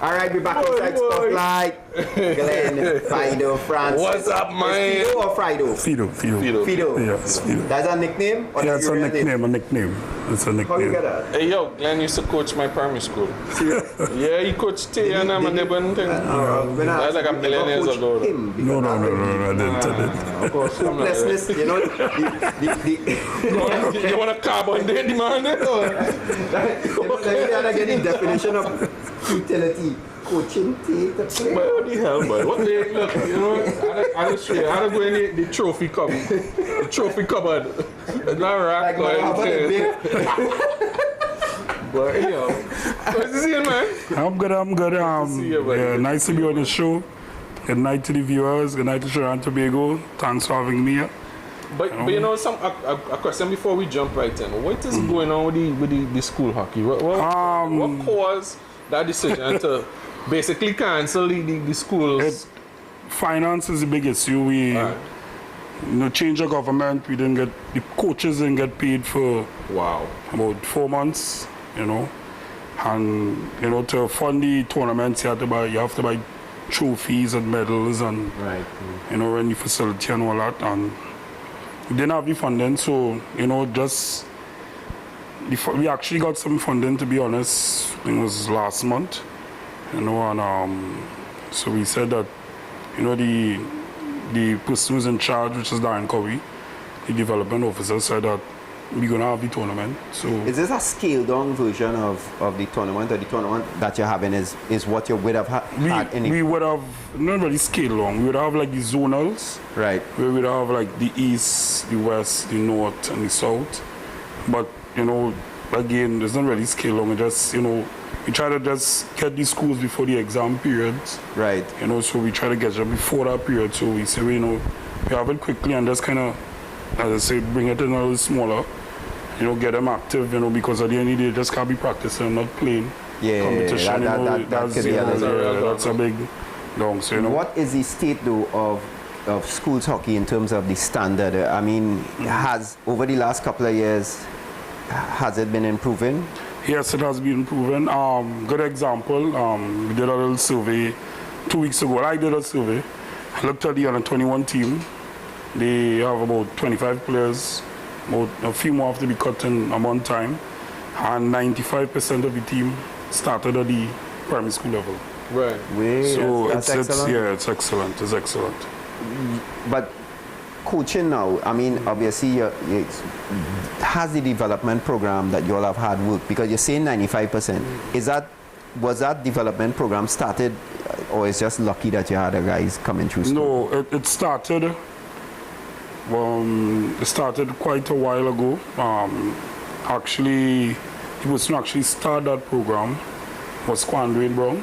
All right, we're back inside Spotlight. Glen, Fido, Francis. What's up, man? Fido or Fido? Fido. Fido. Yeah, it's Fido. That's a nickname? Or Yeah, it's a nickname. It's a nickname. How you get that? Hey, yo, Glen used to coach my primary school. Yeah, he coached T and them and they went thing. That's like a million years ago. No, I didn't. Of course, hopelessness, you know, You want a carbon date, man? Let me get the definition of futility. Coaching, take the play. But what the hell, boy? What the look, you know, I just go in the trophy cupboard. The trophy cupboard. It's not rack, Like but yo, what's you seeing, man? I'm good. Yeah, nice to be on the show. Good night to the viewers. Good night to Trinidad and Tobago. Thanks for having me here. But you know, a question before we jump right in. What is going on with the school hockey? What caused that decision to basically cancel the schools? Finance is the big issue. We change of government. We didn't get, the coaches didn't get paid for about 4 months, you know. And you know, to fund the tournaments you have to buy trophies and medals and you know, rent the facility and all that, and we didn't have the funding, so you know, we actually got some funding, to be honest. I think it was last month, you know, and so we said that, you know, the person who's in charge, which is Darren Covey, the development officer, said that we're gonna have the tournament. So is this a scaled down version of the tournament, or the tournament that you're having is what you would have had in we would have not really scaled down. We would have like the zonals, right? Where we'd have like the east, the west, the north, and the south. But you know, again, there's not really scale down. We just, you know, we try to just get these schools before the exam periods. Right. You know, so we try to get them before that period. So we say, you know, we have it quickly and just kind of, as I say, bring it in a little smaller. You know, get them active, you know, because at the end of the day, they just can't be practicing, not playing. Yeah, competition, that's a big long. So, you know. What is the state, though, of schools hockey in terms of the standard? I mean, has, over the last couple of years, has it been improving? Yes, it has been improving. Good example, we did a little survey 2 weeks ago. I did a survey. I looked at the under-21 team. They have about 25 players. About a few more have to be cut in a month time. And 95% of the team started at the primary school level. Right. So that's excellent. It's excellent. It's excellent. But coaching now, I mean, obviously, has the development program that you all have had work? Because you're saying 95%. Was that development program started, or it's just lucky that you had the guys coming through school? No, it started. It started quite a while ago. Actually, he was to actually start that program was Quandre Brown.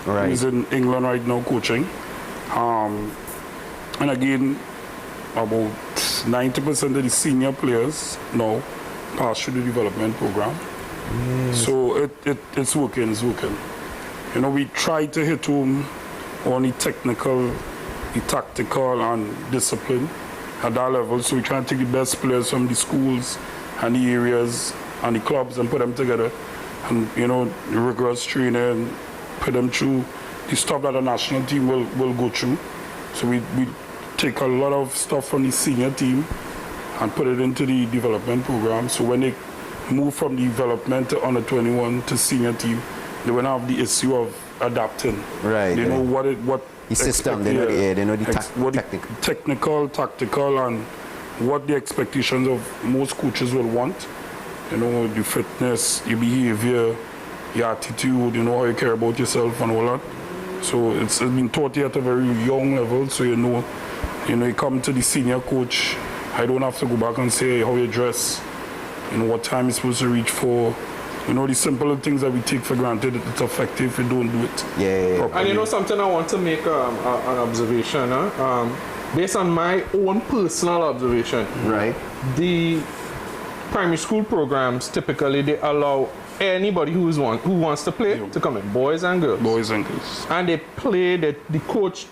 Right. He's in England right now coaching. And again, about 90% of the senior players now pass through the development program. So it's working. You know, we try to hit home on the technical, the tactical, and discipline at that level. So we try to take the best players from the schools and the areas and the clubs and put them together. And, you know, the rigorous training, put them through the stuff that the national team will go through. So we take a lot of stuff from the senior team and put it into the development program. So when they move from development to under 21 to senior team, they will have the issue of adapting. Right. They know what the system, they know the technical, tactical, and what the expectations of most coaches will want. You know, the fitness, your behavior, your attitude, you know, how you care about yourself and all that. So it's been taught here at a very young level, so you know, you come to the senior coach, I don't have to go back and say how you dress, you know, what time you're supposed to reach for. You know, the simple things that we take for granted, it's effective if you don't do it. Yeah. And you know something, I want to make an observation. Based on my own personal observation, right? The primary school programs, typically, they allow anybody who wants to play to come in, boys and girls. Boys and girls. And they play, the coach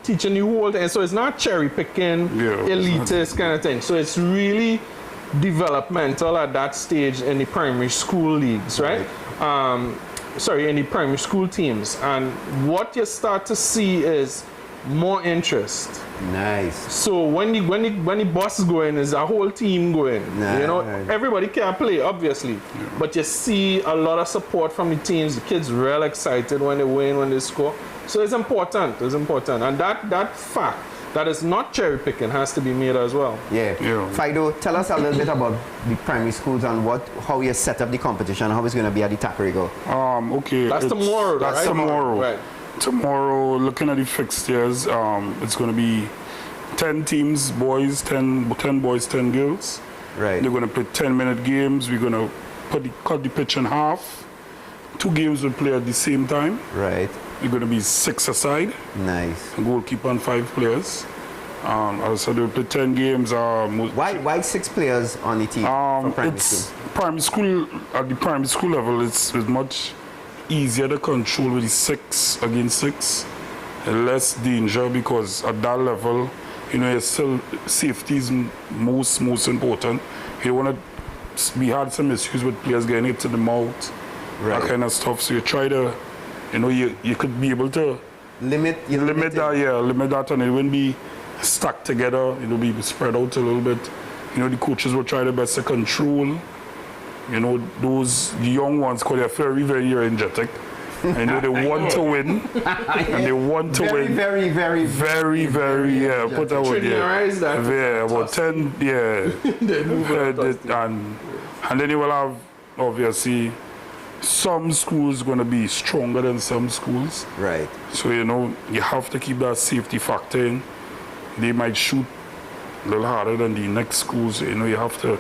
teaching you whole thing. So it's not cherry picking, elitist kind of thing. So it's really developmental at that stage in the primary school leagues, right? in the primary school teams, and what you start to see is more interest. Nice. So when the boss is going, is a whole team going. You know, everybody can play, obviously, but you see a lot of support from the teams. The kids real excited when they win, when they score. So it's important. It's important, and that fact that is not cherry picking has to be made as well. Yeah. Fido, tell us a little bit about the primary schools and how you set up the competition, how it's going to be at the Tackerigo. Okay. That's tomorrow. That's right? tomorrow. Right. Tomorrow, looking at the fixtures, it's going to be 10 teams, boys, 10 boys, 10 girls. Right. They're going to play 10-minute games. We're going to cut the pitch in half. 2 games will play at the same time. Right. They're going to be 6 aside. Nice. A goalkeeper and 5 players. So they'll play 10 games. Why 6 players on the team for primary school? At the primary school level, it's much easier to control with the 6 against 6. Less danger, because at that level, you know, still safety is most important. You want to. We had some issues with players getting hit to the mouth, that kind of stuff. So you try to, you know, you could be able to limit that, and it wouldn't be stuck together. It'll be spread out a little bit. You know, the coaches will try their best to control, you know, those young ones, because they're very, very energetic. I know they want to win, and they want to win. Very, yeah. Put that word, yeah, about 10, yeah. And then you will have, obviously, some schools going to be stronger than some schools. Right. So, you know, you have to keep that safety factor in. They might shoot a little harder than the next schools. You know, you have to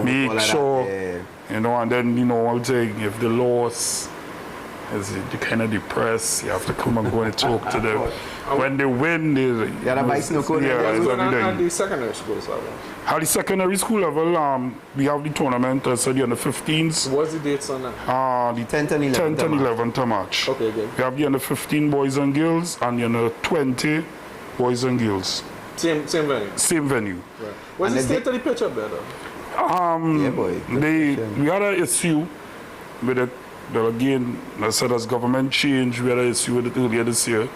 make sure, you know, and then, you know, I'll say if the loss, you're kind of depressed, you have to come and go and talk to them. When they win, the secondary schools level. At the secondary school level, we have the tournament, so the under 15s. What's the dates on that? The 10th and 11th March. Okay, good. We have the under 15 boys and girls, and the under 20 boys and girls. Same venue? Same venue. Right. What's the state of the pitch up there, though? We had an issue with it. But again, I said as government change, we had an issue with it earlier this year,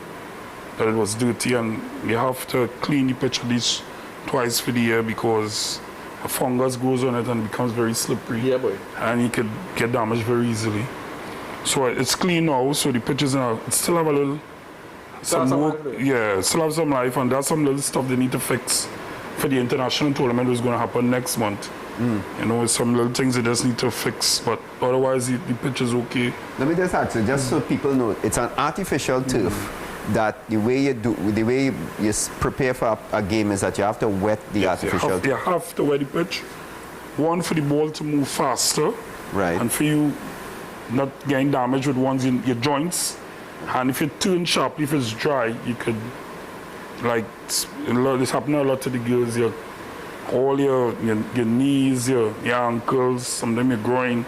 that it was dirty, and you have to clean the pitch at least twice for the year, because a fungus grows on it and becomes very slippery. Yeah, boy. And it could get damaged very easily. So it's clean now, so the pitches now still have a little some work. Yeah, still have some life, and there's some little stuff they need to fix for the international tournament that's going to happen next month. You know, some little things they just need to fix, but otherwise the pitch is okay. Let me just ask you, just so people know, it's an artificial turf that the way you prepare for a game is that you have to wet the artificial. You have to wet the pitch. One, for the ball to move faster, right, and for you not getting damaged with ones in your joints. And if you turn sharply, if it's dry, you could, like, this happened a lot to the girls. All your knees, your ankles, sometimes your groin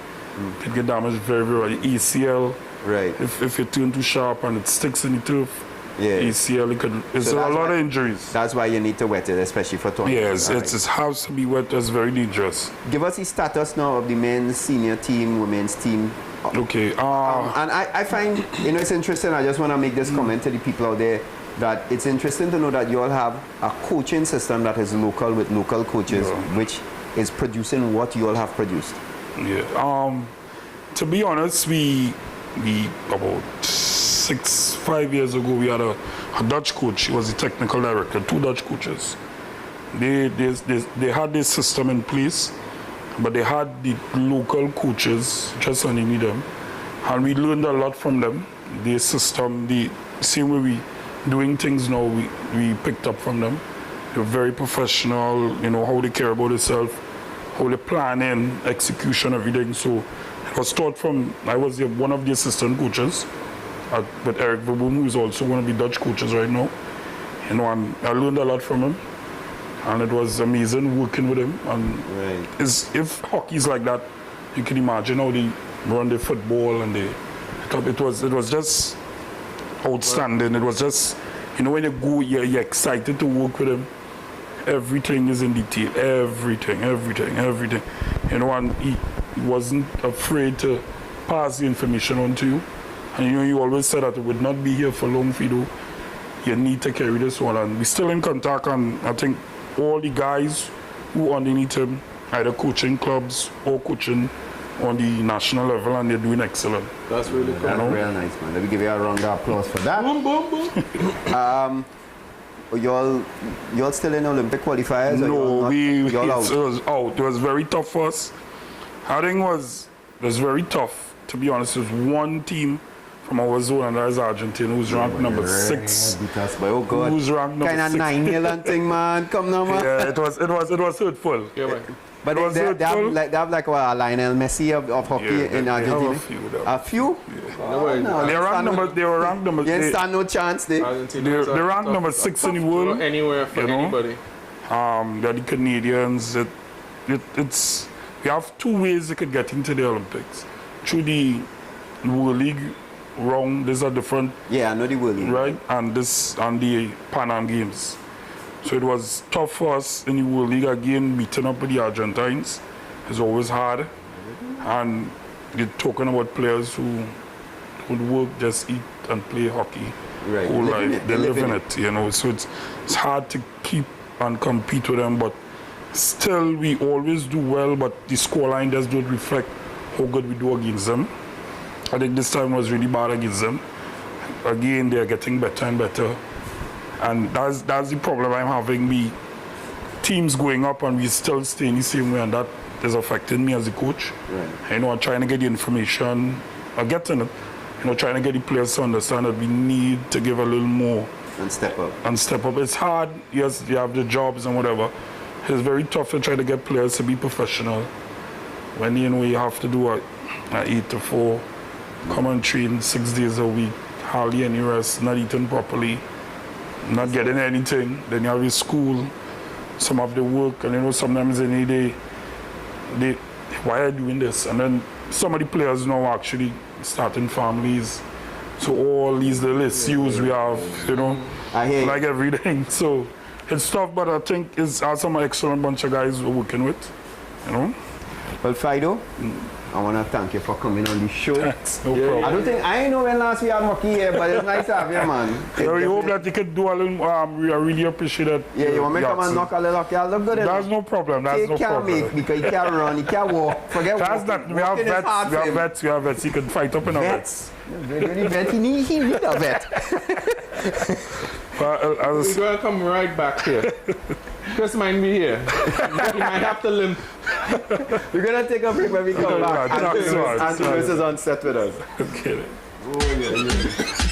could get damaged very, very early. ACL, right. If you turn too sharp and it sticks in the turf, ACL, it's a lot of injuries. That's why you need to wet it, especially for tournaments. Yes, it has to be wet. It's very dangerous. Give us the status now of the men's senior team, women's team. Okay. And I find, you know, it's interesting. I just want to make this comment to the people out there, that it's interesting to know that you all have a coaching system that is local, with local coaches, which is producing what you all have produced. Yeah. To be honest, we about 5 years ago, we had a Dutch coach. He was the technical director, 2 Dutch coaches. They had this system in place, but they had the local coaches just underneath them, and we learned a lot from them. The system, the same way we doing things now, we picked up from them. They're very professional, you know, how they care about themselves, how they plan in, execution, everything. So it was taught from, I was one of the assistant coaches with Eric Verboom, who is also one of the Dutch coaches right now. You know, and I learned a lot from him, and it was amazing working with him. And if hockey's like that, you can imagine how they run their football, and it was just outstanding. It was just, you know, when you go, you're excited to work with him. Everything is in detail. Everything. You know, and he wasn't afraid to pass the information on to you. And you know, you always said that it would not be here for long, Fido. You need to carry this on. And we're still in contact, and I think all the guys who underneath him, either coaching clubs or coaching on the national level, and they're doing excellent. That's really cool. That's real nice, man. Let me give you a round of applause for that. Boom, boom, boom. Y'all still in Olympic qualifiers? No, y'all out? it was out. It was very tough for us. I think it was very tough, to be honest. It was one team from our zone, and that is Argentina, who's ranked number 6. Because, oh God, Who's ranked number 6. kind of 9-0 thing, man. Come now, man. Yeah, it was hurtful. Yeah, man. But It was they hurtful. have like a Lionel Messi of hockey in they have Argentina. a few, though. A few? No way. They were ranked number. You didn't stand no chance, they. Argentina They're ranked number 6 in the world. Anywhere for You know? anybody. They're the Canadians. It's we have 2 ways they could get into the Olympics. Through the World League round, these are different, Yeah, I know the World League. right? And the Pan Am Games. So it was tough for us in the World League again, meeting up with the Argentines. It's always hard. And you're talking about players who would work, just eat and play hockey Right. whole Live in life. it. They live in it, you know. So it's hard to keep and compete with them, but still we always do well, but the scoreline just don't reflect how good we do against them. I think this time was really bad against them. Again, they're getting better and better. And that's the problem I'm having. Me teams going up and we still staying the same way, and that is affecting me as a coach. Right. You know, I'm trying to get the information, I'm getting it. You know, trying to get the players to understand that we need to give a little more And step up. It's hard. Yes, you have the jobs and whatever. It's very tough to try to get players to be professional when you know you have to do a 8 to 4, come and train 6 days a week, hardly any rest, not eating properly, not getting anything. Then you have your school, some of the work, and you know sometimes they why are you doing this? And then some of the players now are actually starting families. So all these little issues we have, you know, I hear you. like everything. So it's tough, but I think it's some excellent bunch of guys we're working with, you know. Well, Fido, I want to thank you for coming on the show. No problem. I know when last we had hockey here, but it's nice to have you, man. So we hope that you could do a little, I really appreciate it. Yeah, you want me to come and knock a little hockey? I'll look good. That's no problem, He can't make, because he can't run, he can't walk. Forget That's walking. not, we have Walking is hard for him. vets, you can fight up in a Vets. Really vet. He need a vet. We're going to come right back here. Chris might be here. He might have to limp. We're going to take a break when we come back. Sorry. Anthony is on set with us. Okay. Oh, yeah.